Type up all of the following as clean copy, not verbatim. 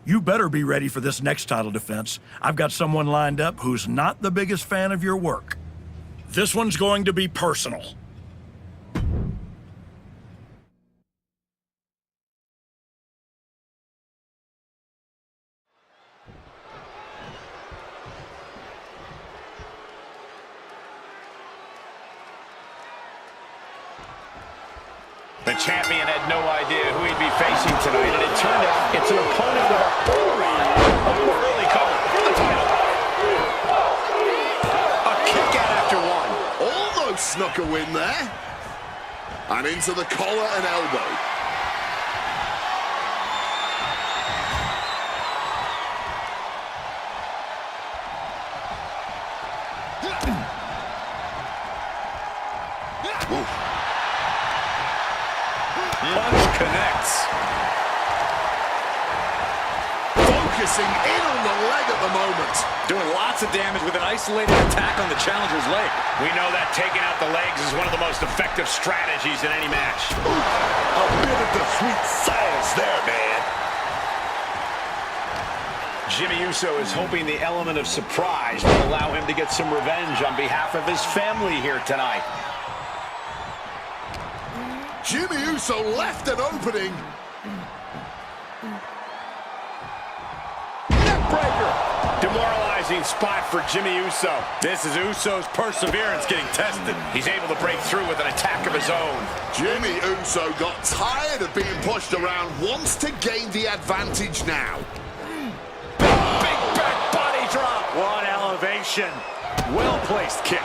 You better be ready for this next title defense. I've got someone lined up who's not the biggest fan of your work. This one's going to be personal. The champion had no idea who he'd be facing tonight, and it turned out it's an opponent with a early call for the title. A kick out after one. Almost snuck a win there. And into the collar and elbow. Punch connects. Focusing in on the leg at the moment. Doing lots of damage with an isolated attack on the challenger's leg. We know that taking out the legs is one of the most effective strategies in any match. A bit of the sweet science there, man. Jimmy Uso is hoping the element of surprise will allow him to get some revenge on behalf of his family here tonight. Jimmy Uso left an opening. Neckbreaker. Demoralizing spot for Jimmy Uso. This is Uso's perseverance getting tested. He's able to break through with an attack of his own. Jimmy Uso got tired of being pushed around, wants to gain the advantage now. Big back body drop. What elevation. Well-placed kick.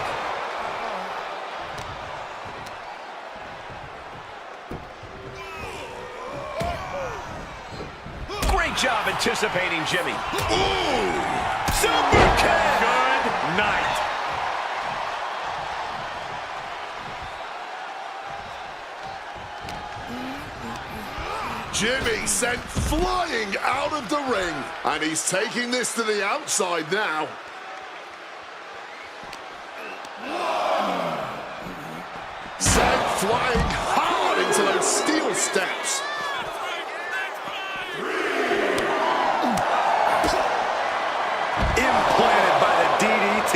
Great job anticipating Jimmy. Ooh! Super kick! Good night. Jimmy sent flying out of the ring. And he's taking this to the outside now. Sent flying hard into those steel steps. Implanted by the DDT.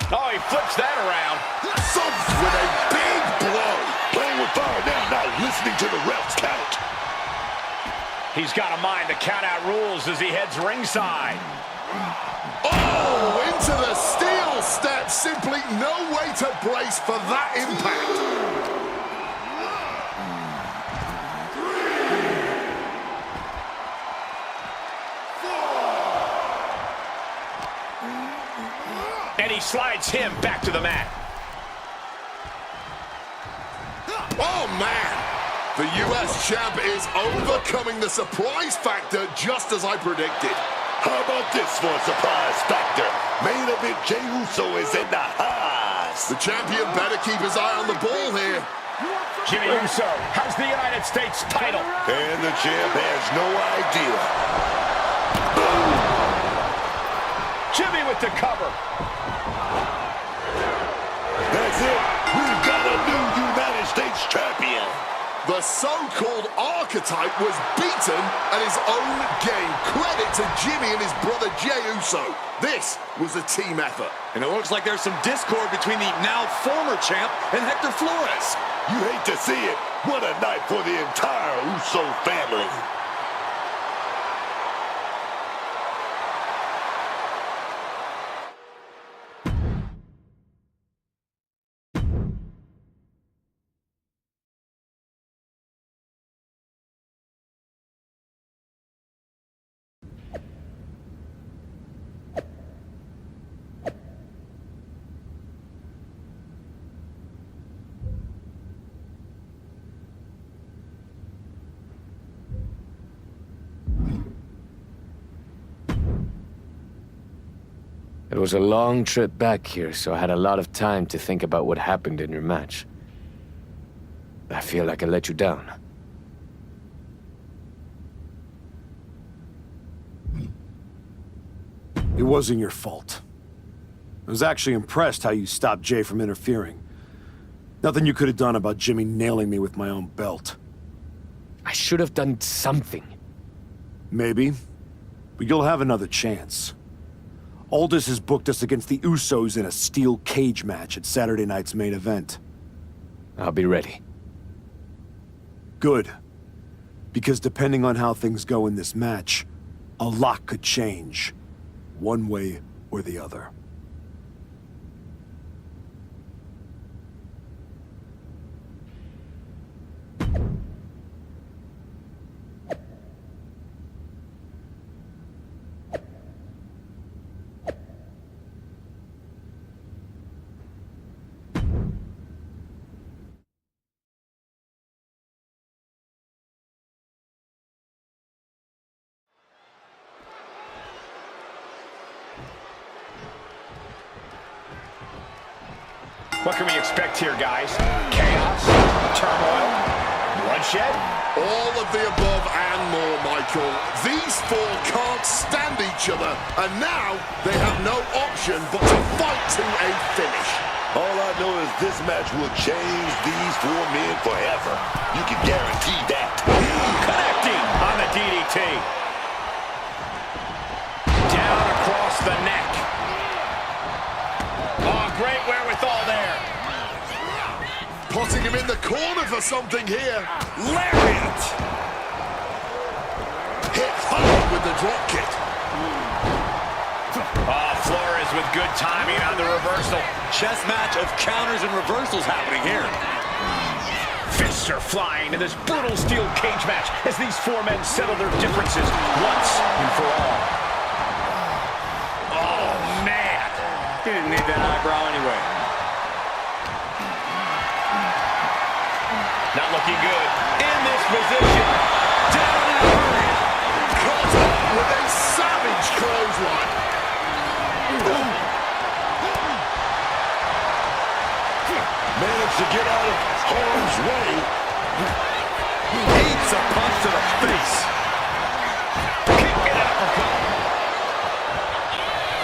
Oh, he flips that around. Subs with a big blow. Playing with fire now, not listening to the ref's count. He's got a mind to count out rules as he heads ringside. Oh, into the steel steps. Simply no way to brace for that impact. And he slides him back to the mat. Oh, man. The U.S. champ is overcoming the surprise factor just as I predicted. How about this for a surprise factor? Main event Jey Uso is in the house. The champion better keep his eye on the ball here. Jimmy Uso has the United States title. And the champ has no idea. Jimmy with the cover. That's it. We've got a new United States champion. The so-called archetype was beaten at his own game. Credit to Jimmy and his brother Jey Uso. This was a team effort. And it looks like there's some discord between the now former champ and Hector Flores. You hate to see it. What a night for the entire Uso family. It was a long trip back here, so I had a lot of time to think about what happened in your match. I feel like I let you down. It wasn't your fault. I was actually impressed how you stopped Jay from interfering. Nothing you could have done about Jimmy nailing me with my own belt. I should have done something. Maybe. But you'll have another chance. Aldous has booked us against the Usos in a steel cage match at Saturday night's main event. I'll be ready. Good. Because depending on how things go in this match, a lot could change. One way or the other. What can we expect here, guys? Chaos, turmoil, bloodshed? All of the above and more, Michael. These four can't stand each other, and now they have no option but to fight to a finish. All I know is this match will change these four men forever. You can guarantee that. Connecting on the DDT. Down across the neck. Oh, great wherewithal there. Putting him in the corner for something here. Lariat. Hit hard with the drop kick. Oh, Flores with good timing on the reversal. Chess match of counters and reversals happening here. Fists are flying in this brutal steel cage match as these four men settle their differences once and for all. Oh, man. He didn't need that eyebrow anyway. Not looking good. In this position. Down and hurry. Caught up with a savage clothesline. Managed to get out of harm's way. Eats a punch to the face. Kick and uppercut.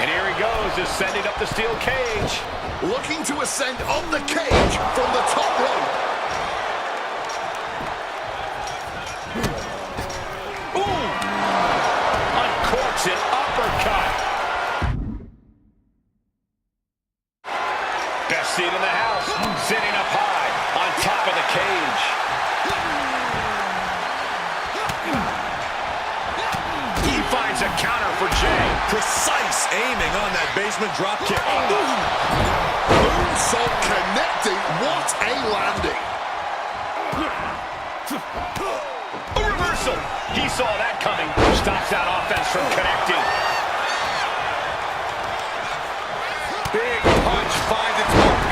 And here he goes, ascending up the steel cage. Looking to ascend on the cage from the top rope. Ooh! Uncorks an uppercut. Best seat in the house, sitting up high on top of the cage. He finds a counter for Jay. Precise aiming on that basement drop kick. Moonsault connecting. What a landing. A reversal. He saw that coming. Stops that offense from connecting. Big punch finds its mark.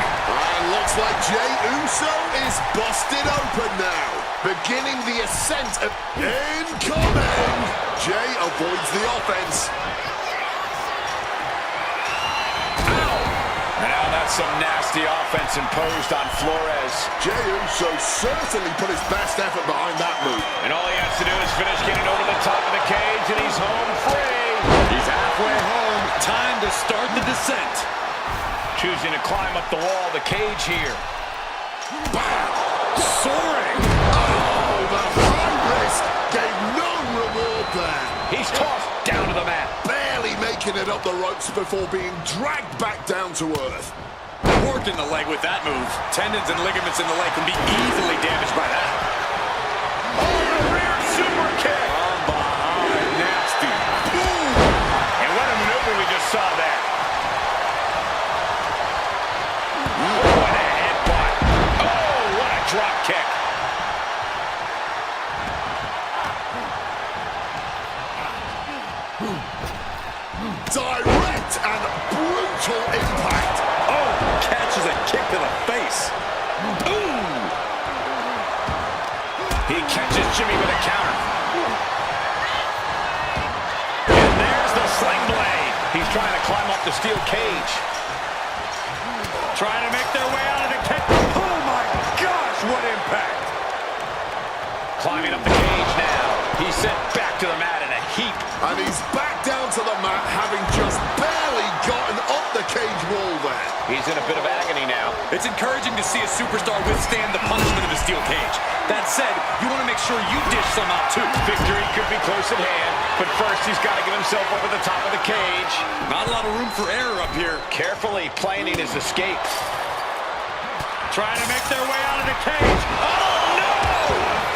And looks like Jey Uso is busted open now. Beginning the ascent of incoming. Jey avoids the offense. Now that's some nasty offense imposed on Flores. Jey Uso certainly put his best effort behind that move. And all he has to do is finish getting over the top of the cage, and he's home free. He's halfway home. Time to start the descent. Choosing to climb up the wall of the cage here. Soaring. Oh, the high risk gave no reward there. He's tossed down to the mat. Barely making it up the ropes before being dragged back down to earth. Worked in the leg with that move. Tendons and ligaments in the leg can be easily damaged by that. Oh, the rear super kick. From behind. Nasty. And what a maneuver we just saw there. What a headbutt. Oh, what a drop kick. Direct and brutal impact. Oh, catches a kick to the face. Ooh. He catches Jimmy with a counter. And there's the sling blade. He's trying to climb up the steel cage. Trying to make their way out of the cage. Oh my gosh, what impact. Climbing up the cage now. He's sent back to the mat in a heap. And he's back down to the mat, having just barely gotten up the cage wall there. He's in a bit of agony now. It's encouraging to see a superstar withstand the punishment of a steel cage. That said, you want to make sure you dish some out too. Victory could be close at hand, but first he's got to get himself over the top of the cage. Not a lot of room for error up here. Carefully planning his escape. Trying to make their way out of the cage. Oh, no!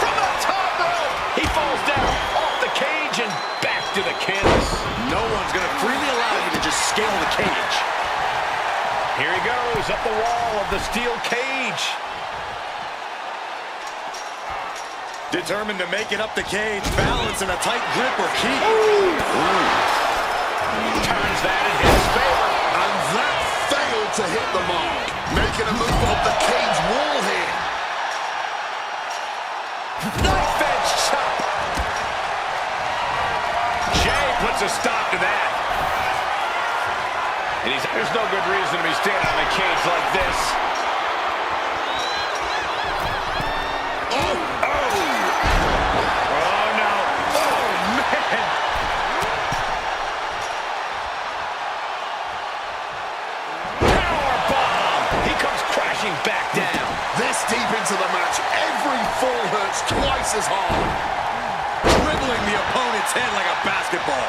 From the top rope! He falls down off the cage and back to the canvas. No one's going to freely allow you to just scale the cage. Here he goes, up the wall of the steel cage. Determined to make it up the cage, balance and a tight grip are key. Turns that in his favor. And that failed to hit the mark. Making a move up the cage wall here. Knife edge chop. Jay puts a stop to that. And there's no good reason to be standing on the cage like this. Oh, no. Oh, man. Powerbomb. He comes crashing back down. this deep into the match, every fall hurts twice as hard. Dribbling the opponent's head like a basketball.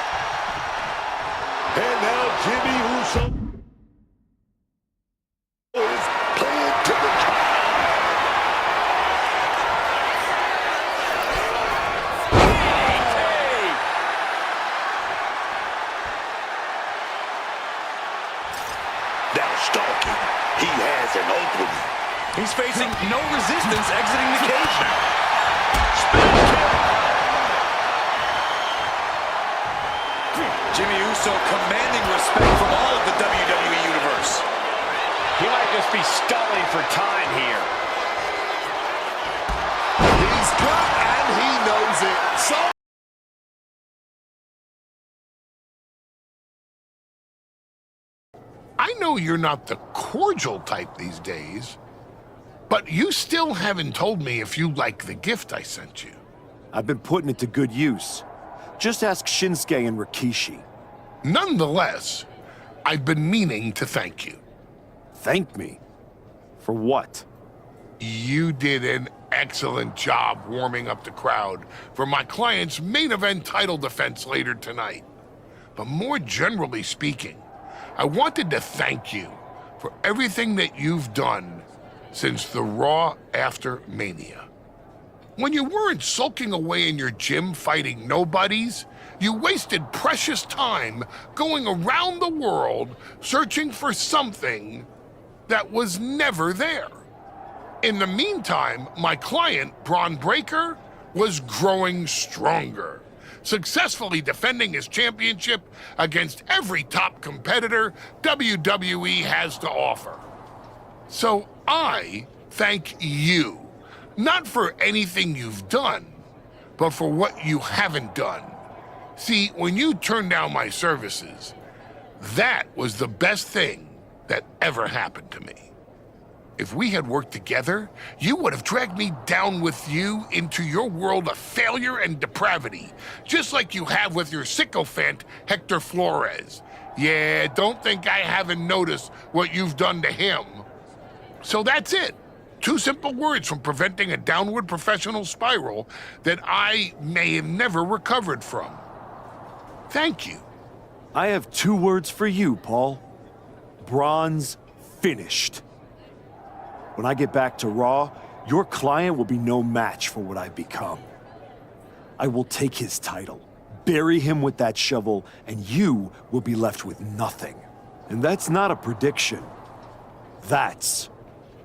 And now Jimmy Uso is playing to the crowd. Now stalking, he has an opening. He's facing no resistance exiting the cage now. Jimmy Uso commanding respect from all of the WWE Universe. He might just be stalling for time here. He's got and he knows it. So I know you're not the cordial type these days, but you still haven't told me if you like the gift I sent you. I've been putting it to good use. Just ask Shinsuke and Rikishi. Nonetheless, I've been meaning to thank you. Thank me? For what? You did an excellent job warming up the crowd for my client's main event title defense later tonight. But more generally speaking, I wanted to thank you for everything that you've done since the Raw after Mania. When you weren't sulking away in your gym fighting nobodies, you wasted precious time going around the world searching for something that was never there. In the meantime, my client, Braun Breaker, was growing stronger, successfully defending his championship against every top competitor WWE has to offer. So I thank you, not for anything you've done, but for what you haven't done. See, when you turned down my services, that was the best thing that ever happened to me. If we had worked together, you would have dragged me down with you into your world of failure and depravity, just like you have with your sycophant, Hector Flores. Yeah, don't think I haven't noticed what you've done to him. So that's it. 2 simple words from preventing a downward professional spiral that I may have never recovered from. Thank you. I have 2 words for you, Paul. Braun's finished. When I get back to Raw, your client will be no match for what I've become. I will take his title, bury him with that shovel, and you will be left with nothing. And that's not a prediction. That's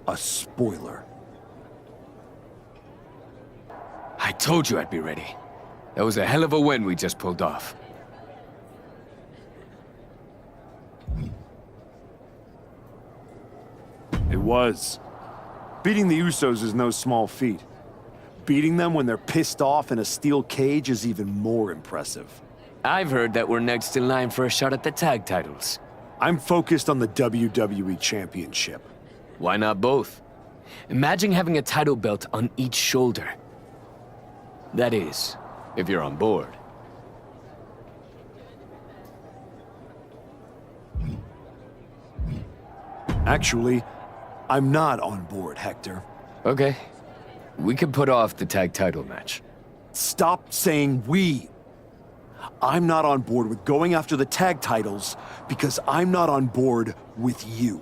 a spoiler. I told you I'd be ready. That was a hell of a win we just pulled off. It was. Beating the Usos is no small feat. Beating them when they're pissed off in a steel cage is even more impressive. I've heard that we're next in line for a shot at the tag titles. I'm focused on the WWE Championship. Why not both? Imagine having a title belt on each shoulder. That is, if you're on board. Actually, I'm not on board, Hector. Okay. We can put off the tag title match. Stop saying we. I'm not on board with going after the tag titles because I'm not on board with you.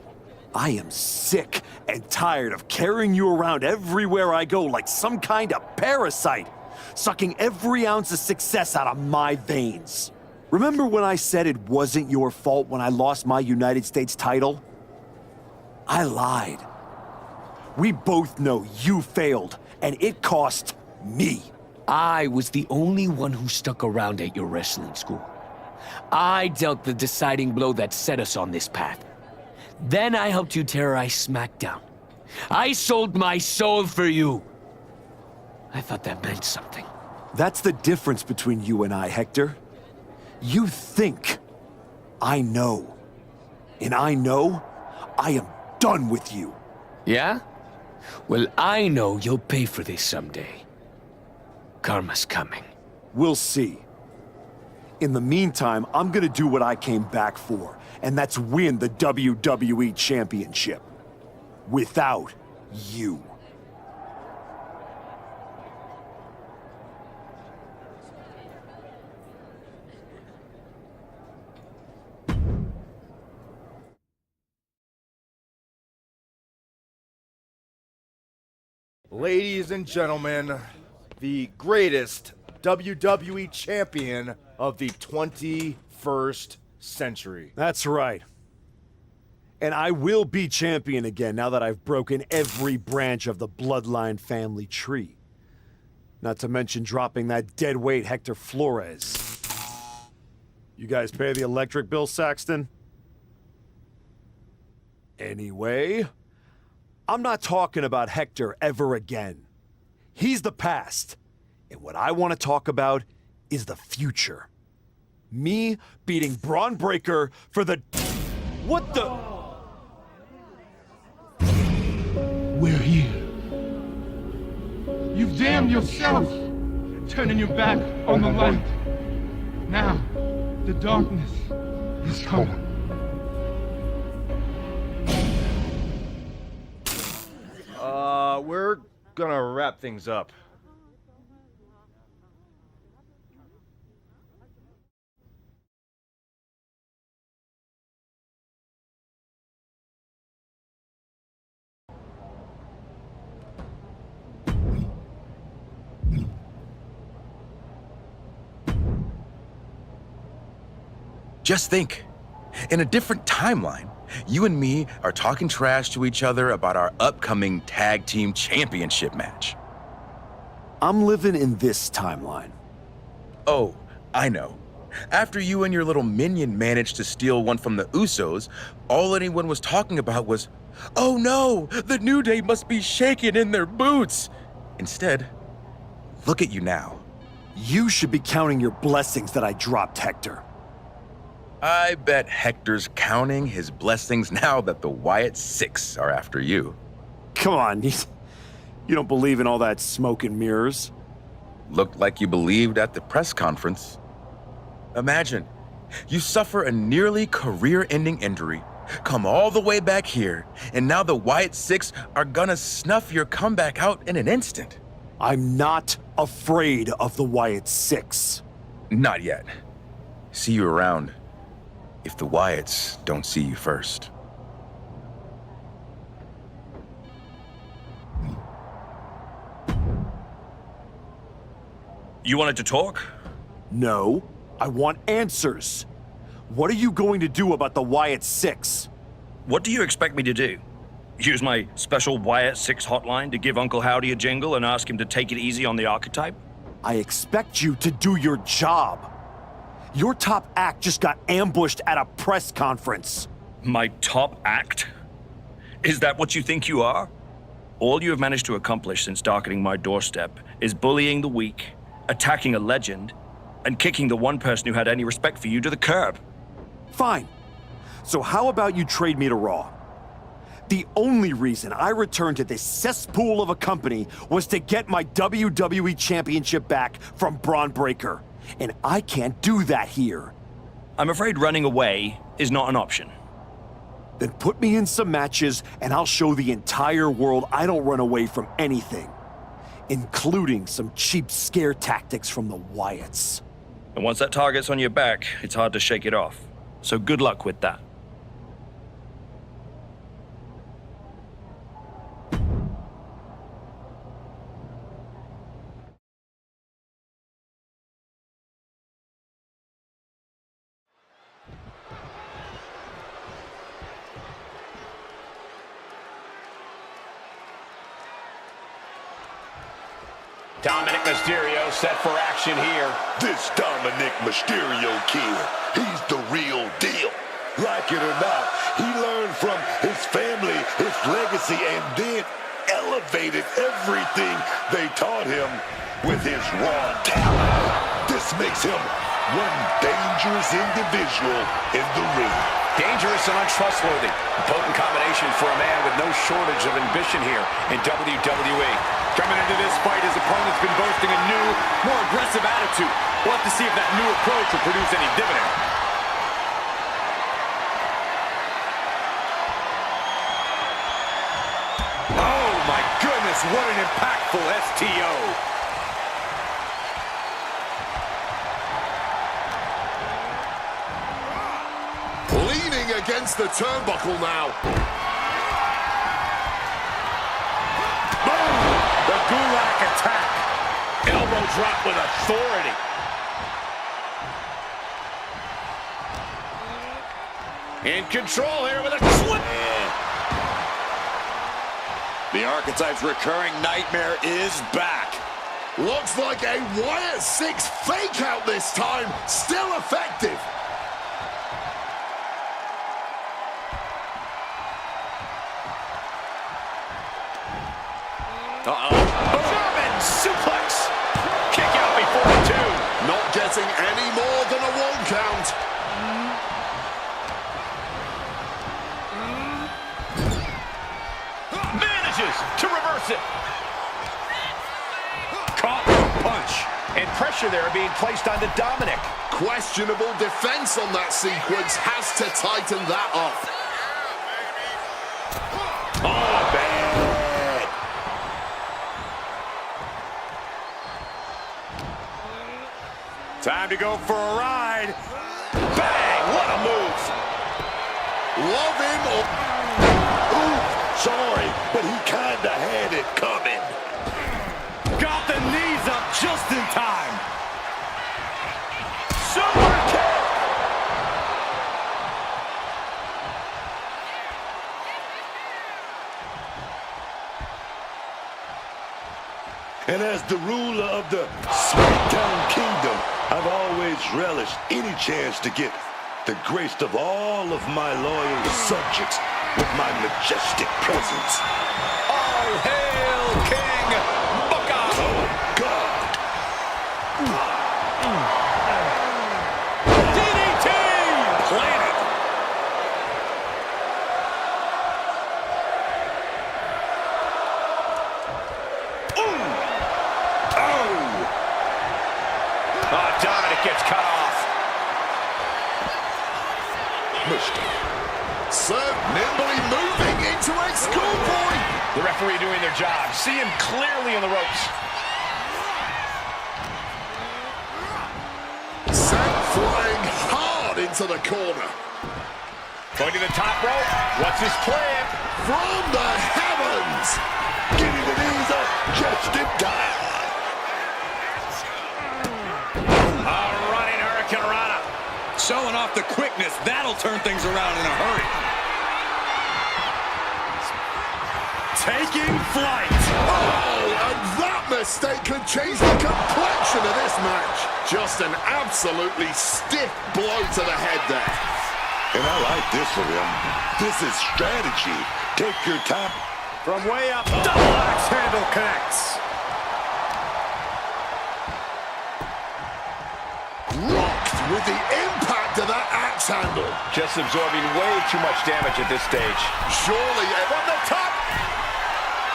I am sick and tired of carrying you around everywhere I go like some kind of parasite, sucking every ounce of success out of my veins. Remember when I said it wasn't your fault when I lost my United States title? I lied. We both know you failed, and it cost me. I was the only one who stuck around at your wrestling school. I dealt the deciding blow that set us on this path. Then I helped you terrorize SmackDown. I sold my soul for you. I thought that meant something. That's the difference between you and I, Hector. You think I know. And I know I am done with you. Yeah? Well, I know you'll pay for this someday. Karma's coming. We'll see. In the meantime, I'm gonna do what I came back for, and that's win the WWE Championship. Without you. Ladies and gentlemen, the greatest WWE champion of the 21st century. That's right. And I will be champion again now that I've broken every branch of the Bloodline family tree. Not to mention dropping that deadweight Hector Flores. You guys pay the electric bill, Saxton? Anyway, I'm not talking about Hector ever again. He's the past. And what I want to talk about is the future. Me beating Braun Breaker for the... What the... We're here. You've damned yourself, turning your back on the light. Now, the darkness is coming. We're gonna wrap things up. Just think, in a different timeline, you and me are talking trash to each other about our upcoming tag team championship match. I'm living in this timeline. Oh, I know. After you and your little minion managed to steal one from the Usos, all anyone was talking about was, oh no, the New Day must be shaking in their boots. Instead, look at you now. You should be counting your blessings that I dropped, Hector. I bet Hector's counting his blessings now that the Wyatt Sicks are after you. Come on, you don't believe in all that smoke and mirrors. Looked like you believed at the press conference. Imagine, you suffer a nearly career-ending injury, come all the way back here, and now the Wyatt Sicks are gonna snuff your comeback out in an instant. I'm not afraid of the Wyatt Sicks. Not yet. See you around. If the Wyatts don't see you first. You wanted to talk? No, I want answers. What are you going to do about the Wyatt Sicks? What do you expect me to do? Use my special Wyatt Sicks hotline to give Uncle Howdy a jingle and ask him to take it easy on the archetype? I expect you to do your job. Your top act just got ambushed at a press conference. My top act? Is that what you think you are? All you have managed to accomplish since darkening my doorstep is bullying the weak, attacking a legend, and kicking the one person who had any respect for you to the curb. Fine. So how about you trade me to Raw? The only reason I returned to this cesspool of a company was to get my WWE Championship back from Braun Breaker. And I can't do that here. I'm afraid running away is not an option. Then put me in some matches, and I'll show the entire world I don't run away from anything, including some cheap scare tactics from the Wyatts. And once that target's on your back, it's hard to shake it off. So good luck with that. Dominic Mysterio set for action here. This Dominic Mysterio kid, he's the real deal. Like it or not, he learned from his family, his legacy, and then elevated everything they taught him with his raw talent. This makes him one dangerous individual in the ring. Dangerous and untrustworthy. A potent combination for a man with no shortage of ambition here in WWE. Coming into this fight, his opponent's been boasting a new, more aggressive attitude. We'll have to see if that new approach will produce any dividend. Oh my goodness, what an impactful STO. Leaning against the turnbuckle now. Boom! The Gulak attack. Elbow drop with authority. In control here with a slip. The Archetype's recurring nightmare is back. Looks like a Wyatt Sicks fake out this time. Still effective. German suplex. Kick out before the two. Not getting any more than a 1 count. Manages to reverse it. Caught with a punch. And pressure there being placed onto Dominic. Questionable defense on that sequence. Has to tighten that up. Oh, bad. Time to go for a ride. Bang! What a move. Love him or... Ooh, sorry, but he kinda had it coming. Got the knees up just in time. Super kick. And as the ruler of the SmackDown Kingdom, I've always relished any chance to get the grace of all of my loyal subjects with my majestic presence. All hail King Booker! Oh, God! DDT! Planted! Dominic gets cut off. So nimbly moving into a schoolboy. The referee doing their job. See him clearly in the ropes. Sent flying hard into the corner. Going to the top rope. What's his plan? From the heavens. Getting the knees up just in time. Showing off the quickness, that'll turn things around in a hurry. Taking flight. Oh, and that mistake could change the complexion of this match. Just an absolutely stiff blow to the head there. And I like this for him. This is strategy. Take your time. From way up, double axe handle connects. Rocked with the impact of that axe handle. Just absorbing way too much damage at this stage. Surely From the top.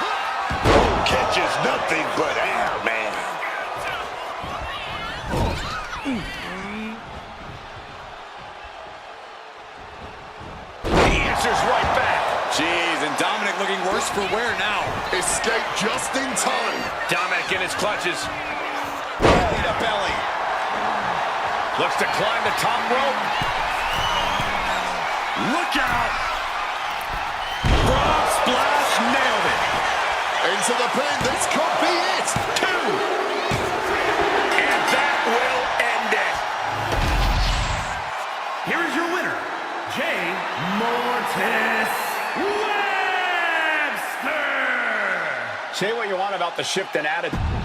Oh, catches nothing but air, man. He answers right looking worse for wear now. Escape just in time. Dominic in his clutches. Belly to belly. Looks to climb the top rope. Look out! Frog splash, nailed it. Into the pin, this could be it. 2. And that will end it. Here is your winner, Jay Mortis Webster. Say what you want about the shift in attitude.